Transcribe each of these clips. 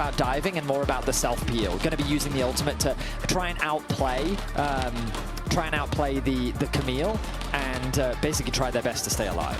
about diving and more about the self-peel. Going to be using the ultimate to try and outplay the Camille and basically try their best to stay alive.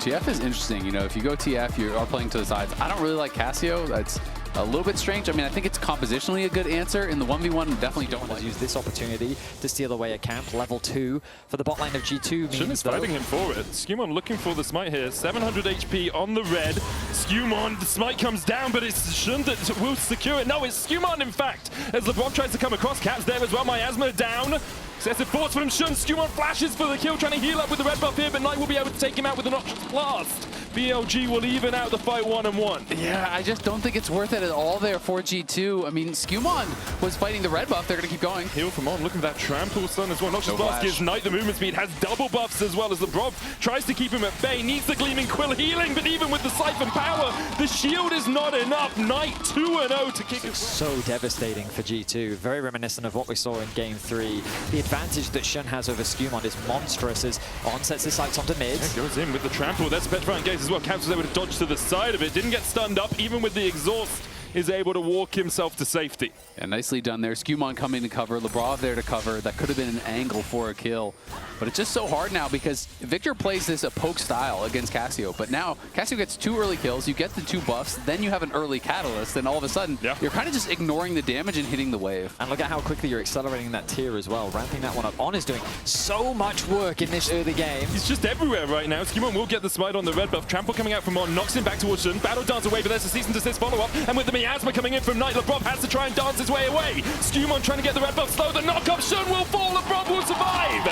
TF is interesting. You know, if you go TF, you are playing to the sides. I don't really like Casio. That's a little bit strange. I mean, I think it's compositionally a good answer. In the 1v1, definitely don't want to use this opportunity to steal away a camp. Level 2 for the bot lane of G2 means Shun is fighting him for it. Skewmon looking for the smite here. 700 HP on the red. Skewmon, the smite comes down, but it's Shun that will secure it. No, it's Skewmon, in fact, as LeBron tries to come across. Cap's there as well. Miasma down. Excessive force from Shun. Skewmon flashes for the kill, trying to heal up with the red buff here, but Knight will be able to take him out with an Noxious Blast. BLG will even out the fight 1-1. Yeah, I just don't think it's worth it at all there for G2. I mean, Skewmon was fighting the red buff. They're going to keep going. Heal from On, looking for that trample stun as well. Noxious Blast gives Knight the movement speed, has double buffs as well as LeBron tries to keep him at bay. Needs the Gleaming Quill healing, but even with the Siphon power, the shield is not enough. Knight 2-0 to kick it. So devastating for G2. Very reminiscent of what we saw in Game 3. The advantage that Shun has over Skewmon is monstrous as On sets his sights onto mid. Yeah, goes in with the trample. That's Petrifying Gaze as well. Caps was able to dodge to the side of it. Didn't get stunned up, even with the exhaust. Is able to walk himself to safety. Yeah, nicely done there. Skewmon coming to cover, Lebrov there to cover. That could have been an angle for a kill. But it's just so hard now because Victor plays this a poke style against Casio. But now Casio gets 2 early kills, you get the 2 buffs, then you have an early catalyst, and all of a sudden you're kind of just ignoring the damage and hitting the wave. And look at how quickly you're accelerating that tier as well, ramping that one up. On is doing so much work in this early game. He's just everywhere right now. Skewmon will get the smite on the red buff. Trample coming out from On, knocks him back towards Shun. Battle dance away, but there's a cease and desist follow-up. And with the miasma coming in from Knight, LeBron has to try and dance his way away. Skewmon trying to get the red buff slow. The knock-up, Shun will fall, LeBron will survive.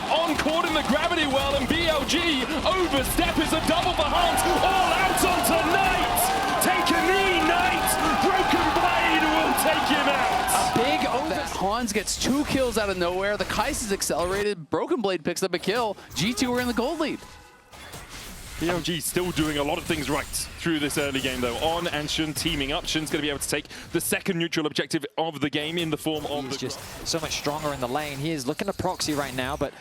On caught in the gravity well, and BLG overstep is a double for Hunt. All out onto Knight. Take a knee, Knight. Broken Blade will take him out. A big over. Hans gets 2 kills out of nowhere. The Kais is accelerated. Broken Blade picks up a kill. G2 are in the gold lead. BLG still doing a lot of things right through this early game, though. On and Shun teaming up. Shun's going to be able to take the second neutral objective of the game in the form of... He's just so much stronger in the lane. He is looking to proxy right now, but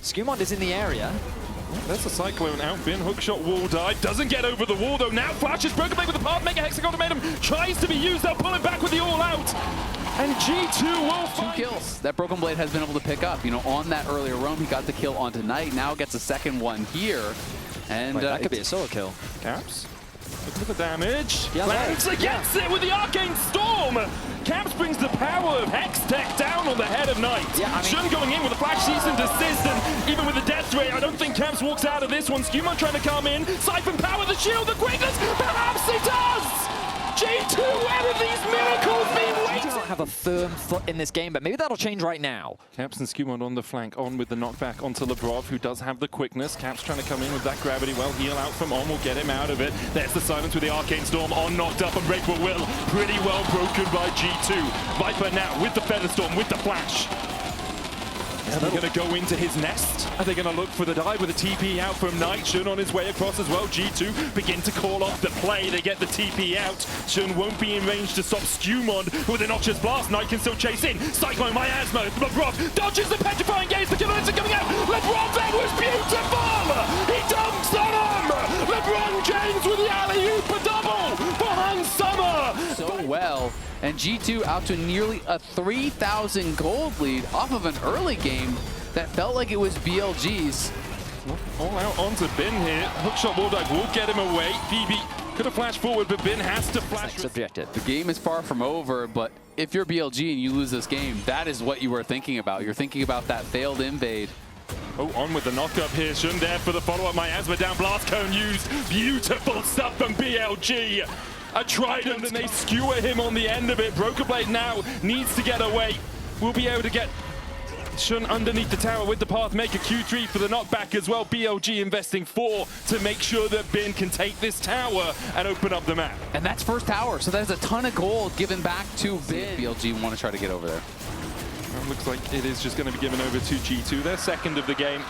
Skewmon is in the area. There's a Cyclone outbin. Hookshot wall dive. Doesn't get over the wall, though. Now flashes. Broken Blade with the path. Mega Hexagon Ultimatum tries to be used. They'll pull it back with the all out. And G2 will find 2 kills that Broken Blade has been able to pick up. You know, on that earlier roam, he got the kill on Knight. Now gets a second one here. And that could be a solo kill. Caps. Look at the damage. Yeah, Lands against it with the Arcane Storm. Caps brings the power of Hex Tech down on the head of Knight. Yeah, I mean, Shun going in with a flash cease and desist, and even with the death ray, I don't think Caps walks out of this one. Skewmon trying to come in. Siphon power, the shield, the quickness. Perhaps it does. G2, where have these miracles been waiting? They don't have a firm foot in this game, but maybe that'll change right now. Caps and Skewmon on the flank, On with the knockback onto Lebrov, who does have the quickness. Caps trying to come in with that gravity well. Heal out from On will get him out of it. There's the silence with the Arcane Storm. On knocked up and Break will. Pretty well broken by G2. Viper now with the Feather Storm, with the flash. Are they going to go into his nest? Are they going to look for the dive with a TP out from Knight? Shun on his way across as well. G2 begin to call off the play. They get the TP out. Shun won't be in range to stop Skewmon with a Noxious Blast. Knight can still chase in. Cyclone Miasma. LeBron dodges the Petrifying Gaze. The killer is coming out. LeBron, that was beautiful! He dunks on him! LeBron James with the alley-oop, a double for Han Summer! So well. And G2 out to nearly a 3,000 gold lead off of an early game that felt like it was BLG's. All out onto Bin here. Hookshot wall dive will get him away. Phoebe could have flashed forward, but Bin has to flash. Next objective. The game is far from over, but if you're BLG and you lose this game, that is what you were thinking about. You're thinking about that failed invade. Oh, On with the knock-up here. Shun there for the follow-up. Miasma down. Blast Cone used. Beautiful stuff from BLG. A trident, and they skewer him on the end of it. Broken Blade now needs to get away. We'll be able to get Shun underneath the tower with the path maker. Q3 for the knockback as well. BLG investing 4 to make sure that Bin can take this tower and open up the map. And that's first tower, so there's a ton of gold given back to Bin. BLG want to try to get over there. Looks like it is just going to be given over to G2. Their second of the game.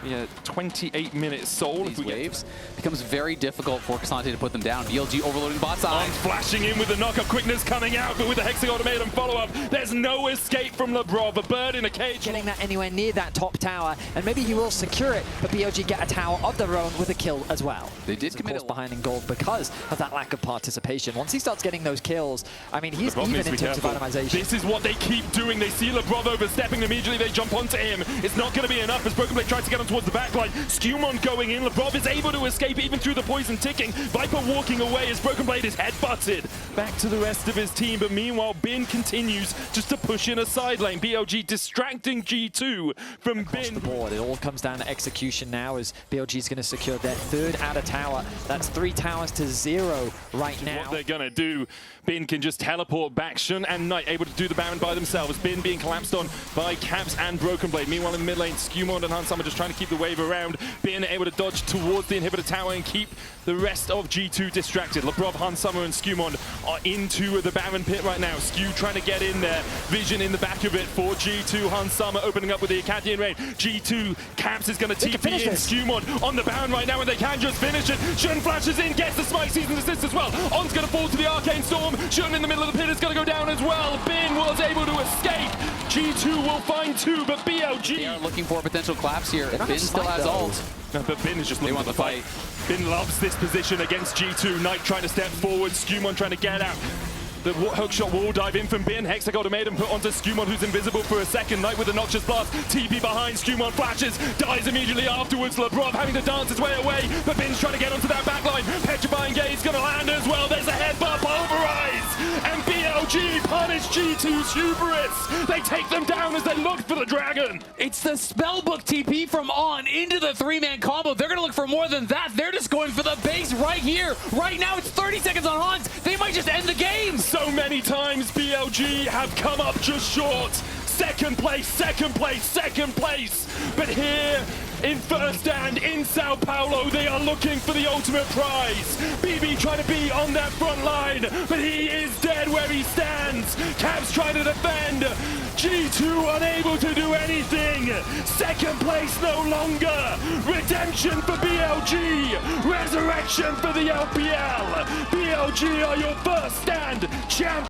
Yeah, 28-minute soul. These waves becomes very difficult for Kasante to put them down. BLG overloading bot side. Flashing in with the knock-up quickness coming out, but with the Hexing Ultimatum follow-up, there's no escape from Labrov. A bird in a cage. Getting that anywhere near that top tower, and maybe he will secure it, but BLG get a tower of their own with a kill as well. They did commit it behind in gold because of that lack of participation. Once he starts getting those kills, I mean, he's even in terms of itemization. This is what they keep doing. They see Labrov overstepping immediately. They jump onto him. It's not going to be enough as Broken Blade tries to get on towards the backline. Skewmon going in. Labrov is able to escape even through the poison ticking. Viper walking away as Broken Blade is head-butted back to the rest of his team. But meanwhile, Bin continues just to push in a side lane. BLG distracting G2 from Across Bin. the board. It all comes down to execution now as BLG is going to secure their third outer tower. That's 3 towers to 0 right now. What they're going to do, Bin can just teleport back. Shun and Knight able to do the Baron by themselves. Bin being collapsed on by Caps and Broken Blade. Meanwhile, in the mid lane, Skewmon and Hansama just trying to keep the wave around. Bin able to dodge towards the inhibitor tower and keep the rest of G2 distracted. Labrov, Hansama and Skewmon are into the Baron pit right now. Skew trying to get in there. Vision in the back of it for G2. Hansama opening up with the Acadian Raid. G2, Caps is going to TP in. Skewmon on the Baron right now and they can just finish it. Shun flashes in, gets the Smite Season Assist as well. On's going to fall to the Arcane Storm. Shun in the middle of the pit is going to go down as well. Bin was able to escape. G2 will find 2, but BLG... They are looking for a potential collapse here. Bin still has ult. No, but Bin is just looking for the fight. Bin loves this position against G2. Knight trying to step forward. Skewmon trying to get out. The hookshot wall dive in from Bin. Hexa Ultimatum put onto Skewmon, who's invisible for a second. Knight with a Noxious Blast. TP behind. Skewmon flashes. Dies immediately afterwards. Labrov having to dance his way away. But Bin's trying to get onto that backline. Petrifying Gaze going to land as well. There's a headbutt. Pulverize. And BLG punish G2's hubris. They take them down as they look for the dragon. It's the Spellbook TP from On into the 3-man combo. They're going to look for more than that. They're just going for the base right here. Right now, it's 30 seconds on Hans. They might just end the game. So many times BLG have come up just short. Second place, second place, second place. But here in first stand in Sao Paulo, they are looking for the ultimate prize. BB trying to be on that front line, but he is dead where he stands. Caps trying to defend. G2 unable to do anything. Second place no longer. Redemption for BLG. Resurrection for the LPL. BLG are your first stand champions.